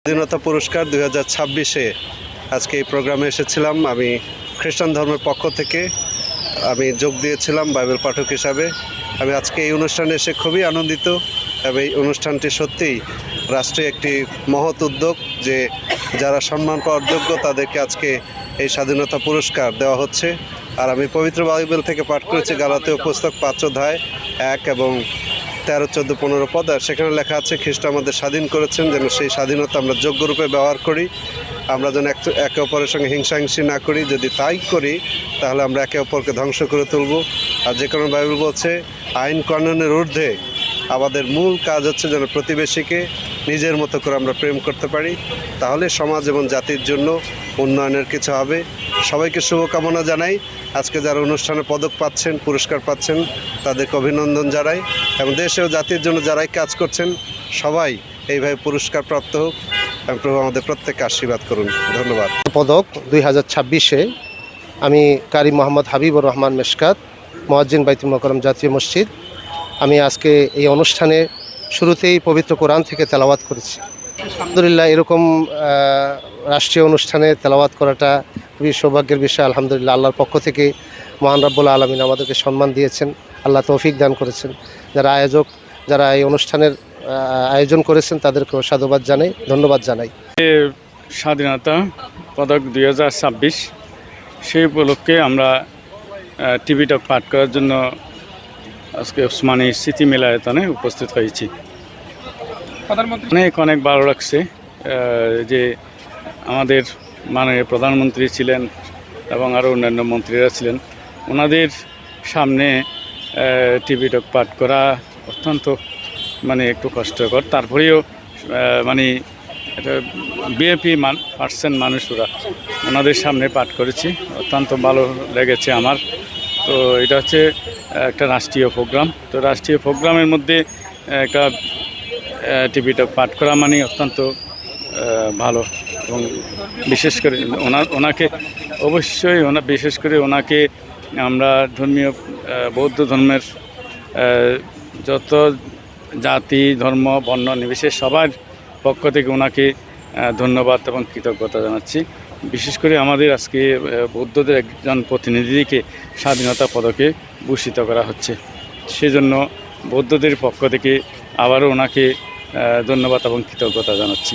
স্বাধীনতা পুরস্কার 2026-এ আজকে এই প্রোগ্রামে এসেছিলাম। আমি খ্রিস্টান ধর্মের পক্ষ থেকে আমি যোগ দিয়েছিলাম বাইবেল পাঠক হিসাবে। আমি আজকে এই অনুষ্ঠানে এসে খুবই আনন্দিত এবং এই অনুষ্ঠানটি সত্যিই রাষ্ট্রীয় একটি মহৎ উদ্যোগ যে যারা সম্মান পাওয়ার যোগ্য তাদেরকে আজকে এই স্বাধীনতা পুরস্কার দেওয়া হচ্ছে। আর আমি পবিত্র বাইবেল থেকে পাঠ করেছি গালাতীয় পুস্তক 5 অধ্যায় 1 এবং 13, 14, 15 পদ। আর সেখানে লেখা আছে খ্রিস্ট আমাদের স্বাধীন করেছেন যেন সেই স্বাধীনতা আমরা যোগ্যরূপে ব্যবহার করি। আমরা যেন একে অপরের সঙ্গে হিংসাহিংসি না করি। যদি তাই করি তাহলে আমরা একে অপরকে ধ্বংস করে তুলব। আর যে কারণে বাইবেল বলছে আইন কানুনের ঊর্ধ্বে আমাদের মূল কাজ হচ্ছে যেন প্রতিবেশীকে নিজের মতো করে আমরা প্রেম করতে পারি। তাহলে সমাজ এবং জাতির জন্য উন্নয়নের কিছু হবে। সবাইকে শুভকামনা জানাই। আজকে যারা অনুষ্ঠানে পদক পাচ্ছেন, পুরস্কার পাচ্ছেন, তাদেরকে অভিনন্দন জানাই এবং দেশ ও জাতির জন্য যারাই কাজ করছেন সবাই এইভাবে পুরস্কার প্রাপ্ত হোক এবং প্রভু আমাদের প্রত্যেককে আশীর্বাদ করুন। ধন্যবাদ। পদক 2026-এ আমি কারি মোহাম্মদ হাবিবুর রহমান মেশকাত, মুয়াজ্জিন বাইতুল মোকাররম জাতীয় মসজিদ। আমি আজকে এই অনুষ্ঠানে শুরুতেই পবিত্র কোরআন থেকে তেলাওয়াত করেছি। আলহামদুলিল্লাহ, এরকম রাষ্ট্রীয় অনুষ্ঠানে তেলাওয়াত করাটা খুবই সৌভাগ্যের বিষয়। আলহামদুলিল্লাহ, আল্লাহর পক্ষ থেকে মহান রব্বুল আলামিন আমাদেরকে সম্মান দিয়েছেন, আল্লাহ তৌফিক দান করেছেন। যারা আয়োজক, যারা এই অনুষ্ঠানের আয়োজন করেছেন তাদেরকেও সাধুবাদ জানাই, ধন্যবাদ জানাই। স্বাধীনতা পদক 2026 সেই উপলক্ষে আমরা টিভি টক পাঠ করার জন্য আজকে ওসমানী স্মৃতি মিলনায়তনে উপস্থিত হয়েছি। অনেক ভালো লাগছে যে আমাদের মাননীয় প্রধানমন্ত্রী ছিলেন এবং আরও অন্যান্য মন্ত্রীরা ছিলেন, ওনাদের সামনে টিভি টক পাঠ করা অত্যন্ত একটু কষ্টকর। তারপরেও এটা বিএপি পার্সেন্ট মানুষরা ওনাদের সামনে পাঠ করেছি, অত্যন্ত ভালো লেগেছে আমার। তো এটা হচ্ছে একটা রাষ্ট্রীয় প্রোগ্রাম। তো রাষ্ট্রীয় প্রোগ্রামের মধ্যে একটা টিভি টক পাঠ করা অত্যন্ত ভালো এবং বিশেষ করে ওনাকে অবশ্যই বিশেষ করে ওনাকে আমরা ধর্মীয় বৌদ্ধ ধর্মের যত জাতি ধর্ম বর্ণ নির্বিশেষে সবার পক্ষ থেকে ওনাকে ধন্যবাদ এবং কৃতজ্ঞতা জানাচ্ছি। বিশেষ করে আমাদের আজকে বৌদ্ধদের একজন প্রতিনিধিকে স্বাধীনতা পদকে ভূষিত করা হচ্ছে, সেজন্য বৌদ্ধদের পক্ষ থেকে আবারও ওনাকে ধন্যবাদ এবং কৃতজ্ঞতা জানাচ্ছি।